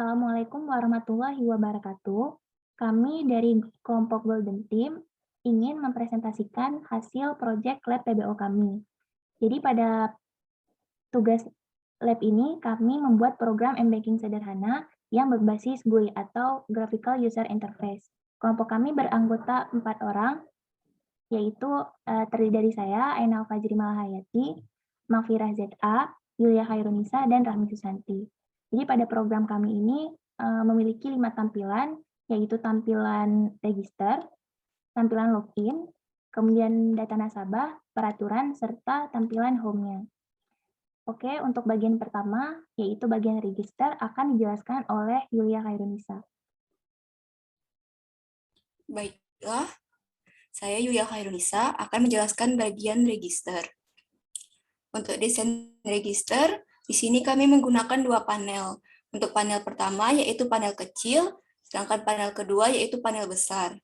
Assalamualaikum warahmatullahi wabarakatuh. Kami dari kelompok Golden Team ingin mempresentasikan hasil proyek lab PBO kami. Jadi pada tugas lab ini kami membuat program M-Banking sederhana yang berbasis GUI atau Graphical User Interface. Kelompok kami beranggota 4 orang, yaitu terdiri dari saya, Ainal Fajri Malahayati, Mafirah ZA, Yulia Khairunisa, dan Rahmi Susanti. Jadi pada program kami ini memiliki 5 tampilan, yaitu tampilan register, tampilan login, kemudian data nasabah, peraturan, serta tampilan home-nya. Oke, untuk bagian pertama, yaitu bagian register, akan dijelaskan oleh Yulia Khairunisa. Baiklah, saya Yulia Khairunisa akan menjelaskan bagian register. Untuk desain register, di sini kami menggunakan dua panel. Untuk panel pertama yaitu panel kecil, sedangkan panel kedua yaitu panel besar.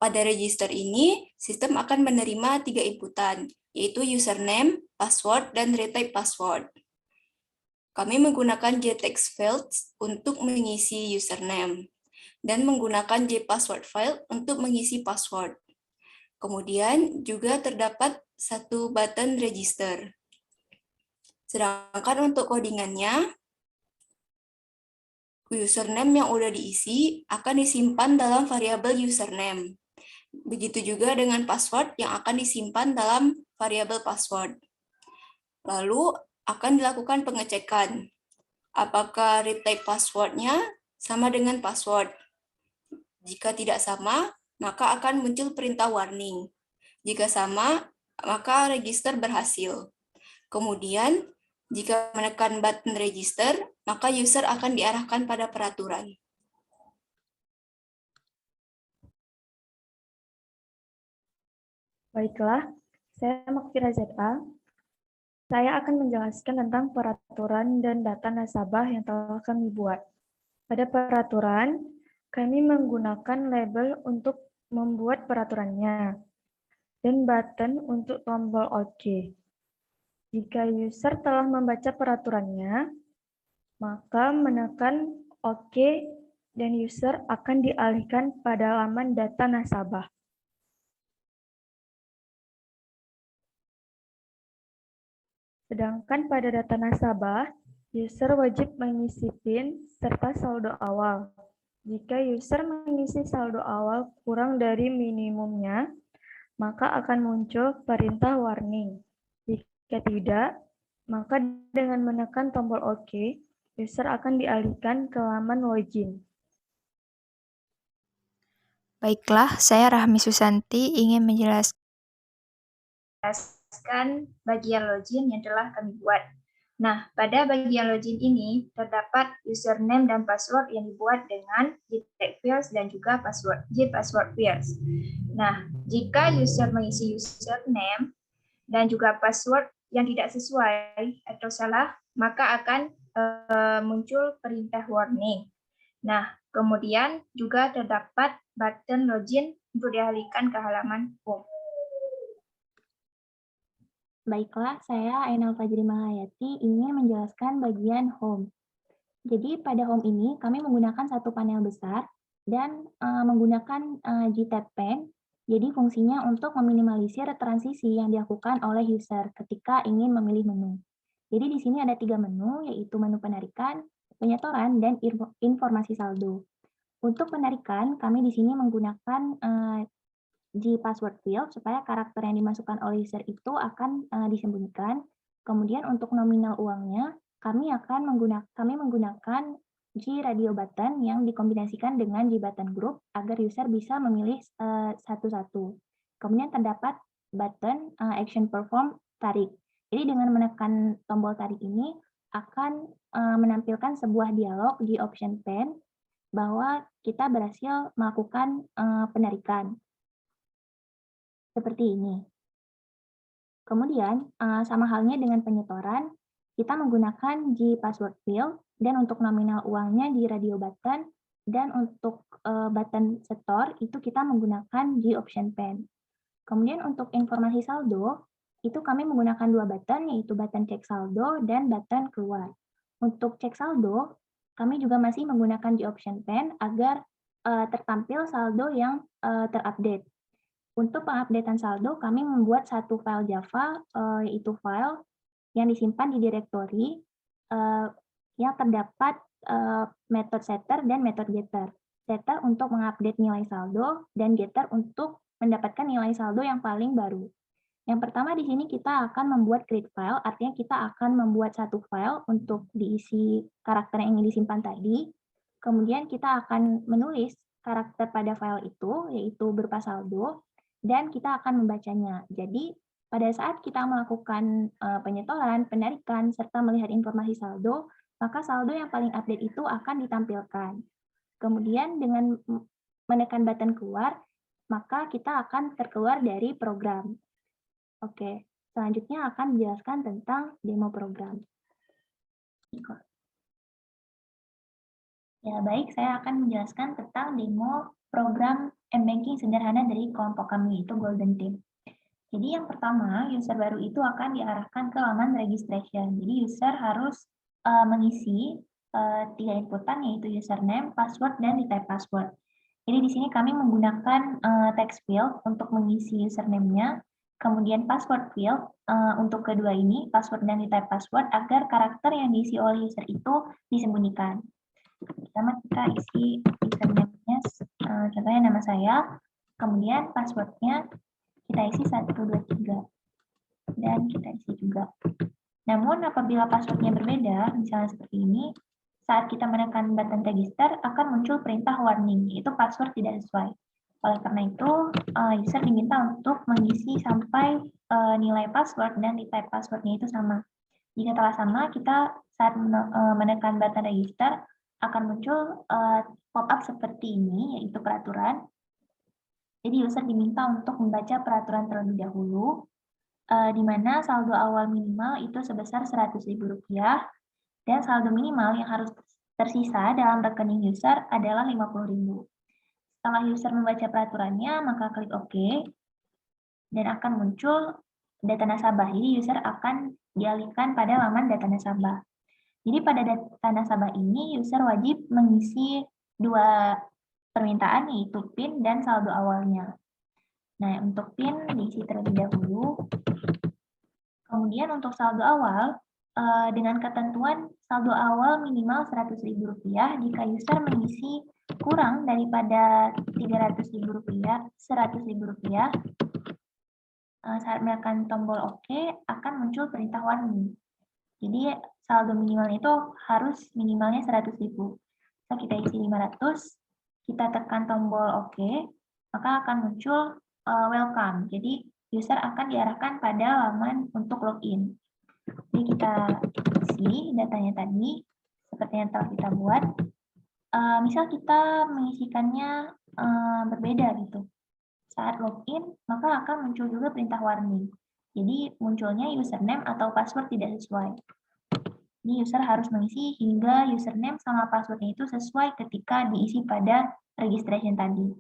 Pada register ini, sistem akan menerima 3 inputan, yaitu username, password, dan retype password. Kami menggunakan JText fields untuk mengisi username, dan menggunakan JPassword file untuk mengisi password. Kemudian juga terdapat satu button register. Sedangkan untuk codingannya, username yang udah diisi akan disimpan dalam variabel username. Begitu juga dengan password yang akan disimpan dalam variabel password. Lalu akan dilakukan pengecekan. Apakah retype password-nya sama dengan password? Jika tidak sama, maka akan muncul perintah warning. Jika sama, maka register berhasil. Kemudian, jika menekan button register, maka user akan diarahkan pada peraturan. Baiklah, saya Makfira ZA. Saya akan menjelaskan tentang peraturan dan data nasabah yang telah kami buat. Pada peraturan, kami menggunakan label untuk membuat peraturannya dan button untuk tombol OK. Jika user telah membaca peraturannya, maka menekan OK dan user akan dialihkan pada laman data nasabah. Sedangkan pada data nasabah, user wajib mengisi PIN serta saldo awal. Jika user mengisi saldo awal kurang dari minimumnya, maka akan muncul perintah warning. Jika tidak, maka dengan menekan tombol OK, user akan dialihkan ke laman login. Baiklah, saya Rahmi Susanti ingin menjelaskan bagian login yang telah kami buat. Nah, pada bagian login ini terdapat username dan password yang dibuat dengan JText fields dan juga JPassword fields. Nah, jika user mengisi username dan juga password yang tidak sesuai atau salah, maka akan muncul perintah warning. Nah, kemudian juga terdapat button login untuk dialihkan ke halaman home. Baiklah, saya Ainal Fajri Mahayati ingin menjelaskan bagian home. Jadi pada home ini kami menggunakan satu panel besar dan menggunakan GTab Pen. Jadi fungsinya untuk meminimalisir transisi yang dilakukan oleh user ketika ingin memilih menu. Jadi di sini ada 3 menu, yaitu menu penarikan, penyetoran, dan informasi saldo. Untuk penarikan, kami di sini menggunakan JPassword field supaya karakter yang dimasukkan oleh user itu akan disembunyikan. Kemudian untuk nominal uangnya, kami menggunakan G radio button yang dikombinasikan dengan G button group agar user bisa memilih satu-satu. Kemudian terdapat button action perform tarik. Jadi dengan menekan tombol tarik ini akan menampilkan sebuah dialog di option pen bahwa kita berhasil melakukan penarikan. Seperti ini. Kemudian, sama halnya dengan penyetoran, kita menggunakan JPassword field, dan untuk nominal uangnya di radio button, dan untuk button setor itu kita menggunakan G option pen. Kemudian untuk informasi saldo, itu kami menggunakan dua button, yaitu button cek saldo dan button keluar. Untuk cek saldo, kami juga masih menggunakan GOption Pen agar tertampil saldo yang terupdate. Untuk pengupdatean saldo, kami membuat satu file Java, yaitu file yang disimpan di direktori yang terdapat method setter dan method getter. Setter untuk mengupdate nilai saldo dan getter untuk mendapatkan nilai saldo yang paling baru. Yang pertama di sini kita akan membuat create file, artinya kita akan membuat satu file untuk diisi karakter yang ingin disimpan tadi. Kemudian kita akan menulis karakter pada file itu, yaitu berupa saldo, dan kita akan membacanya. Jadi pada saat kita melakukan penyetoran, penarikan, serta melihat informasi saldo, maka saldo yang paling update itu akan ditampilkan. Kemudian dengan menekan button keluar, maka kita akan terkeluar dari program. Oke, selanjutnya akan menjelaskan tentang demo program. Ya, baik, saya akan menjelaskan tentang demo program M-Banking sederhana dari kelompok kami, yaitu Golden Team. Jadi yang pertama, user baru itu akan diarahkan ke laman registration. Jadi user harus mengisi 3 inputan, yaitu username, password, dan retype password. Jadi di sini kami menggunakan text field untuk mengisi username-nya, kemudian password field untuk kedua ini, password dan retype password, agar karakter yang diisi oleh user itu disembunyikan. Pertama kita isi username-nya, contohnya nama saya, kemudian password-nya kita isi 1, 2, 3, dan kita isi juga. Namun apabila password-nya berbeda, misalnya seperti ini, saat kita menekan button register akan muncul perintah warning, yaitu password tidak sesuai. Oleh karena itu, user diminta untuk mengisi sampai nilai password dan retype password-nya itu sama. Jika telah sama, kita saat menekan button register akan muncul pop-up seperti ini, yaitu peraturan. Jadi user diminta untuk membaca peraturan terlebih dahulu, di mana saldo awal minimal itu sebesar Rp100.000, dan saldo minimal yang harus tersisa dalam rekening user adalah Rp50.000. Setelah user membaca peraturannya, maka klik OK, dan akan muncul data nasabah. Jadi user akan dialihkan pada laman data nasabah. Jadi pada data nasabah ini, user wajib mengisi 2 permintaan, yaitu PIN dan saldo awalnya. Nah, untuk PIN diisi terlebih dahulu. Kemudian untuk saldo awal, dengan ketentuan saldo awal minimal Rp100.000 jika user mengisi kurang daripada Rp300.000, saat menekan tombol OK akan muncul perintah warning. Jadi saldo minimal itu harus minimalnya Rp100.000. Jika kita isi 500, kita tekan tombol OK, maka akan muncul welcome. Jadi user akan diarahkan pada laman untuk login. Jadi kita isi datanya tadi seperti yang telah kita buat. Misal kita mengisikannya berbeda gitu. Saat login, maka akan muncul juga perintah warning. Jadi munculnya username atau password tidak sesuai. Jadi user harus mengisi hingga username sama passwordnya itu sesuai ketika diisi pada registration tadi.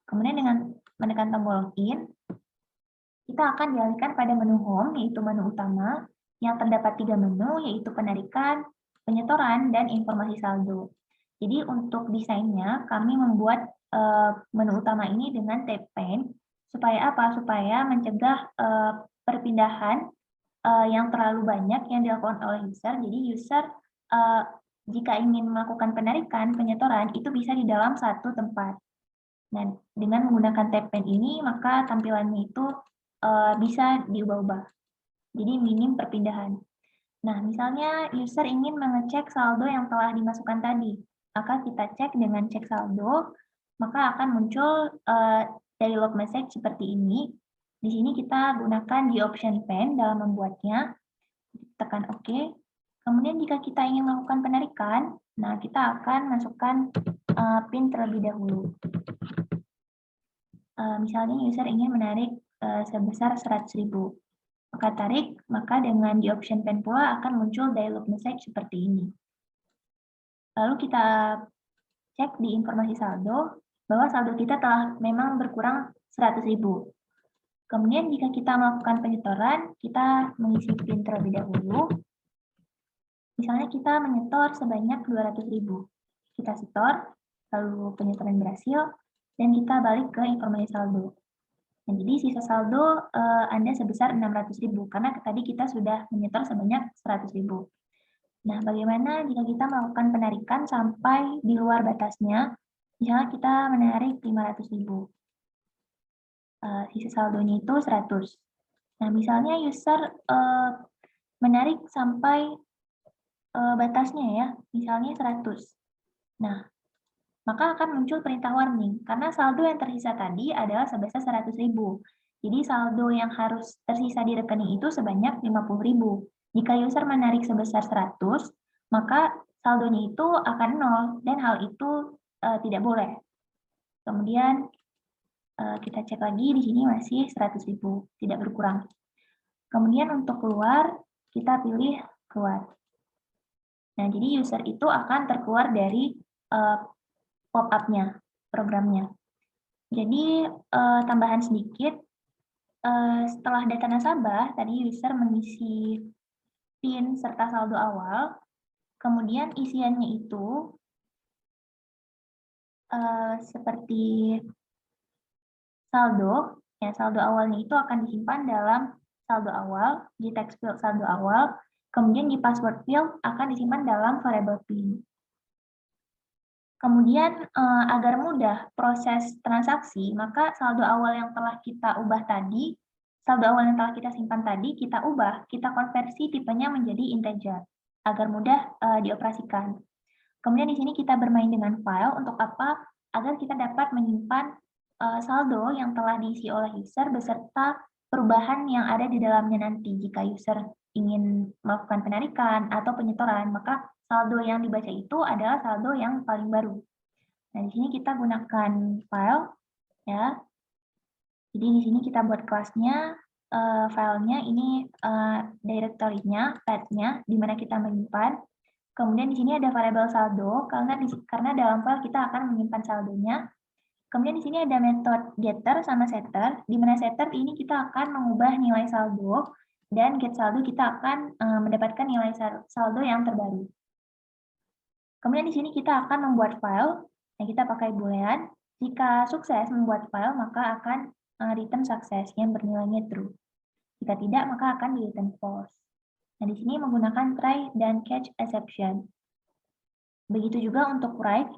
Kemudian dengan menekan tombol login, kita akan dialihkan pada menu home, yaitu menu utama, yang terdapat 3 menu, yaitu penarikan, penyetoran, dan informasi saldo. Jadi untuk desainnya, kami membuat menu utama ini dengan tab pane, supaya apa? Supaya mencegah perpindahan yang terlalu banyak yang dilakukan oleh user. Jadi user jika ingin melakukan penarikan, penyetoran, itu bisa di dalam satu tempat. Nah, dengan menggunakan tab pane ini, maka tampilannya itu bisa diubah-ubah. Jadi minim perpindahan. Nah, misalnya user ingin mengecek saldo yang telah dimasukkan tadi, maka kita cek dengan cek saldo, maka akan muncul dialog message seperti ini. Di sini kita gunakan GOption Pen dalam membuatnya. Tekan OK. Kemudian jika kita ingin melakukan penarikan, nah kita akan masukkan PIN terlebih dahulu. Misalnya user ingin menarik sebesar Rp100.000. Maka tarik, maka dengan GOption Pen pula akan muncul dialog message seperti ini. Lalu kita cek di informasi saldo, bahwa saldo kita telah memang berkurang Rp100.000. Kemudian jika kita melakukan penyetoran, kita mengisi PIN terlebih dahulu. Misalnya kita menyetor sebanyak 200.000. Kita setor, lalu penyetoran berhasil, dan kita balik ke informasi saldo. Nah, jadi sisa saldo Anda sebesar 600.000 karena tadi kita sudah menyetor sebanyak 100.000. Nah, bagaimana jika kita melakukan penarikan sampai di luar batasnya? Misalnya kita menarik 500.000. Sisa saldonya itu 100. Nah, misalnya user menarik sampai batasnya ya, misalnya 100. Nah, maka akan muncul perintah warning, karena saldo yang tersisa tadi adalah sebesar 100.000. Jadi saldo yang harus tersisa di rekening itu sebanyak 50.000. Jika user menarik sebesar 100, maka saldonya itu akan 0, dan hal itu tidak boleh. Kemudian kita cek lagi, di sini masih 100.000, tidak berkurang. Kemudian untuk keluar, kita pilih keluar. Nah, jadi user itu akan terkeluar dari pop-up-nya, programnya. Jadi, tambahan sedikit, setelah data nasabah, tadi user mengisi PIN serta saldo awal, kemudian isiannya itu seperti saldo, ya saldo awalnya itu akan disimpan dalam saldo awal, di text field saldo awal, kemudian di password field akan disimpan dalam variable PIN. Kemudian agar mudah proses transaksi, maka saldo awal yang telah kita ubah tadi, saldo awal yang telah kita simpan tadi, kita ubah, kita konversi tipenya menjadi integer, agar mudah dioperasikan. Kemudian di sini kita bermain dengan file, untuk apa? Agar kita dapat menyimpan saldo yang telah diisi oleh user beserta perubahan yang ada di dalamnya nanti. Jika user ingin melakukan penarikan atau penyetoran, maka saldo yang dibaca itu adalah saldo yang paling baru. Nah, di sini kita gunakan file, ya. Jadi di sini kita buat kelasnya, filenya ini directory-nya, path-nya, di mana kita menyimpan. Kemudian di sini ada variabel saldo, karena dalam file kita akan menyimpan saldonya. Kemudian di sini ada metode getter sama setter, di mana setter ini kita akan mengubah nilai saldo, dan get saldo kita akan mendapatkan nilai saldo yang terbaru. Kemudian di sini kita akan membuat file, yang kita pakai boolean. Jika sukses membuat file, maka akan return sukses yang bernilainya true. Jika tidak, maka akan di return false. Nah, di sini menggunakan try dan catch exception. Begitu juga untuk write.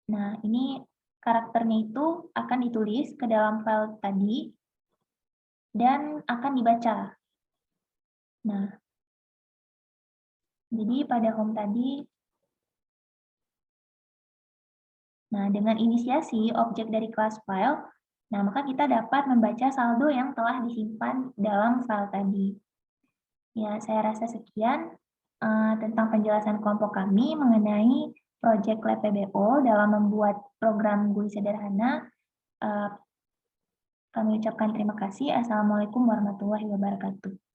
Nah, ini karakternya itu akan ditulis ke dalam file tadi dan akan dibaca. Nah, jadi pada home tadi, nah dengan inisiasi objek dari kelas file, nah maka kita dapat membaca saldo yang telah disimpan dalam file tadi. Ya, saya rasa sekian tentang penjelasan kelompok kami mengenai proyek Lab PBO dalam membuat program GUI sederhana. Kami ucapkan terima kasih. Assalamualaikum warahmatullahi wabarakatuh.